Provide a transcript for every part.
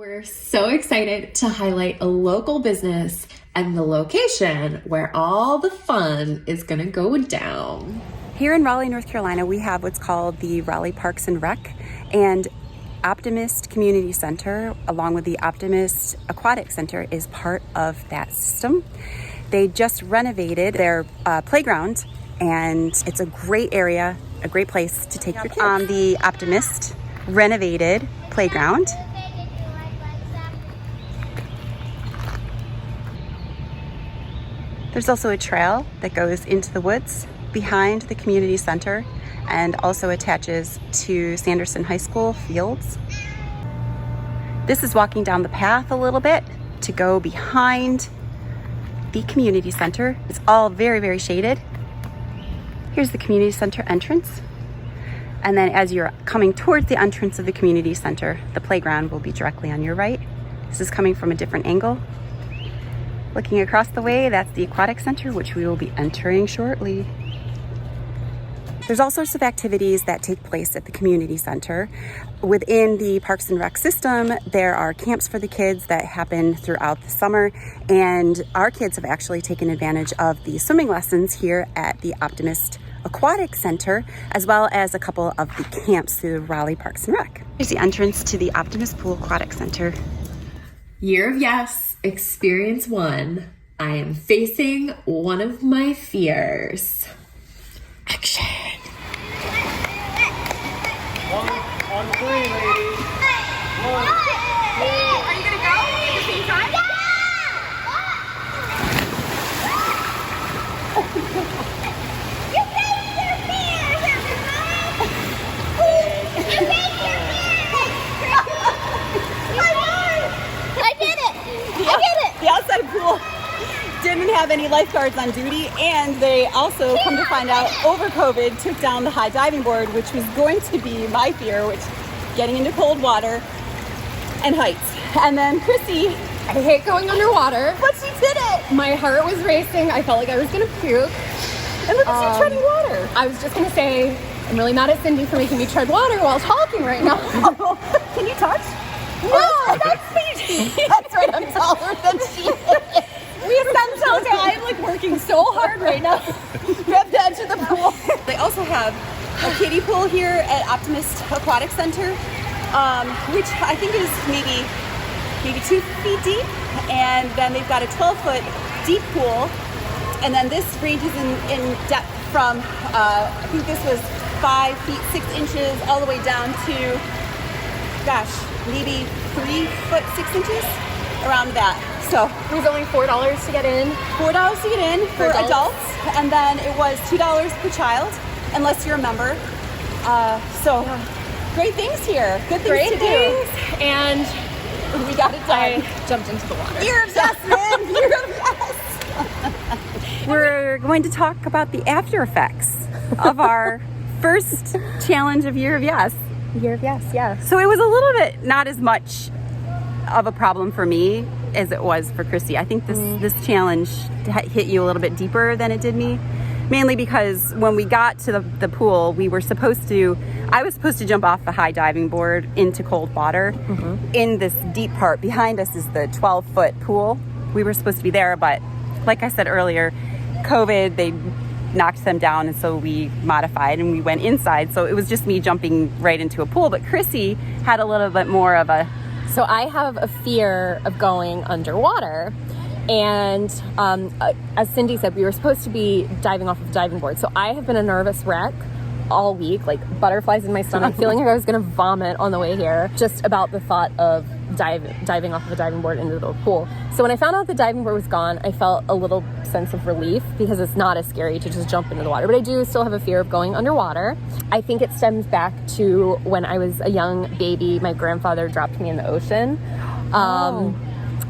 We're so excited to highlight a local business and the location where all the fun is gonna go down. Here in Raleigh, North Carolina, we have what's called the Raleigh Parks and Rec, and Optimist Community Center, along with the Optimist Aquatic Center, is part of that system. They just renovated their playground, and it's a great area, a great place to take your kids. On the Optimist renovated playground, there's also a trail that goes into the woods behind the community center and also attaches to Sanderson High School fields. This is walking down the path a little bit to go behind the community center. It's all very, very shaded. Here's the community center entrance. And then as you're coming towards the entrance of the community center, the playground will be directly on your right. This is coming from a different angle. Looking across the way, that's the aquatic center, which we will be entering shortly. There's all sorts of activities that take place at the community center. Within the Parks and Rec system, there are camps for the kids that happen throughout the summer, and our kids have actually taken advantage of the swimming lessons here at the Optimist Aquatic Center, as well as a couple of the camps through the Raleigh Parks and Rec. Here's the entrance to the Optimist Pool Aquatic Center. Year of Yes, Experience 1. I am facing one of my fears. Action. On 3, ladies. 1, 2. Are you gonna go at the same time? You face your fears, everybody! You face your fears! I did it! The outside pool didn't have any lifeguards on duty, and they also, come to find out, over COVID, took down the high diving board, which was going to be my fear, which getting into cold water and heights. And then Crissy, I hate going underwater. but she did it! My heart was racing. I felt like I was gonna puke. And look at you treading water. I was just gonna say, I'm really mad at Cindy for making me tread water while talking right now. Can you touch? No, that's me. That's right, I'm taller than she is. We spent so time. I'm like working so hard right now. Grab the edge of the pool. They also have a kiddie pool here at Optimist Aquatic Center, which I think is maybe 2 feet deep, and then they've got a 12-foot deep pool, and then this ranges in depth from I think this was 5 feet 6 inches all the way down to, gosh, maybe 3 foot 6 inches, around that. So It was only $4 to get in. $4 to get in for adults, and then it was $2 per child, unless you're a member. So great things here. Good things Great to things. do. And We got it I done. jumped into the water. Year of yes, man. Year of yes. We're going to talk about the after effects of our first challenge of Year of Yes. Year of Yes, yeah. So it was a little bit not as much of a problem for me as it was for Crissy. I think this challenge hit you a little bit deeper than it did me, mainly because when we got to the pool, I was supposed to jump off the high diving board into cold water. In this deep part behind us is the 12-foot pool. We were supposed to be there, but like I said earlier, COVID, they knocked them down, and so we modified and we went inside. So it was just me jumping right into a pool, but Crissy had a little bit more of a... So I have a fear of going underwater. And as Cindy said, we were supposed to be diving off of the diving board. So I have been a nervous wreck all week, like butterflies in my stomach, feeling like I was going to vomit on the way here, just about the thought of diving off of a diving board into the pool. So when I found out the diving board was gone, I felt a little sense of relief, because it's not as scary to just jump into the water. But I do still have a fear of going underwater. I think it stems back to when I was a young baby, my grandfather dropped me in the ocean.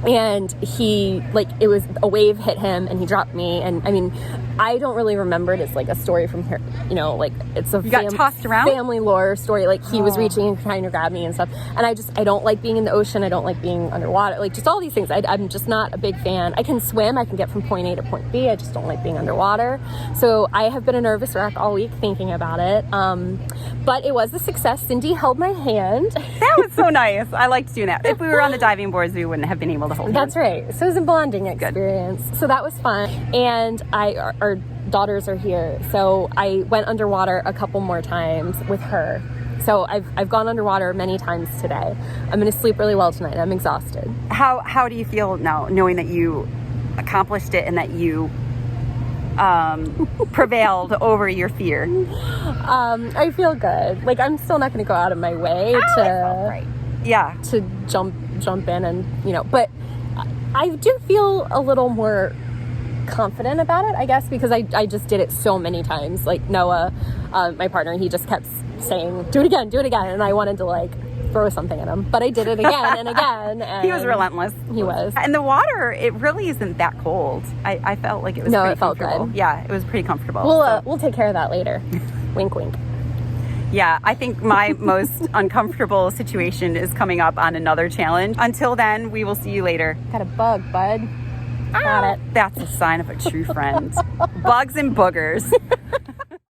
And it was a wave hit him and he dropped me. And I mean, I don't really remember it as like a story from you know, like it's a You got tossed around? family lore story. Like he was reaching and trying to grab me and stuff. And I don't like being in the ocean. I don't like being underwater. Like just all these things. I'm just not a big fan. I can swim. I can get from point A to point B. I just don't like being underwater. So I have been a nervous wreck all week thinking about it. But it was a success. Cindy held my hand. That was so nice. I liked doing that. If we were on the diving boards, we wouldn't have been able to hold hands. That's right. So it was a bonding experience. So that was fun. And our daughters are here. So I went underwater a couple more times with her. So I've gone underwater many times today. I'm going to sleep really well tonight. I'm exhausted. How do you feel now, knowing that you accomplished it and that you prevailed over your fear? I feel good. Like I'm still not going to go out of my way to jump in and, you know, but I do feel a little more confident about it, I guess, because I just did it so many times. Like Noah, my partner, he just kept saying, do it again, and I wanted to like throw something at him, but I did it again and again. And he was relentless. He was. And the water, it really isn't that cold. I felt like it was pretty comfortable. Good. Yeah, it was pretty comfortable. We'll take care of that later. Wink, wink. Yeah, I think my most uncomfortable situation is coming up on another challenge. Until then, we will see you later. Got a bug, bud. Got it. That's a sign of a true friend. Bugs and boogers.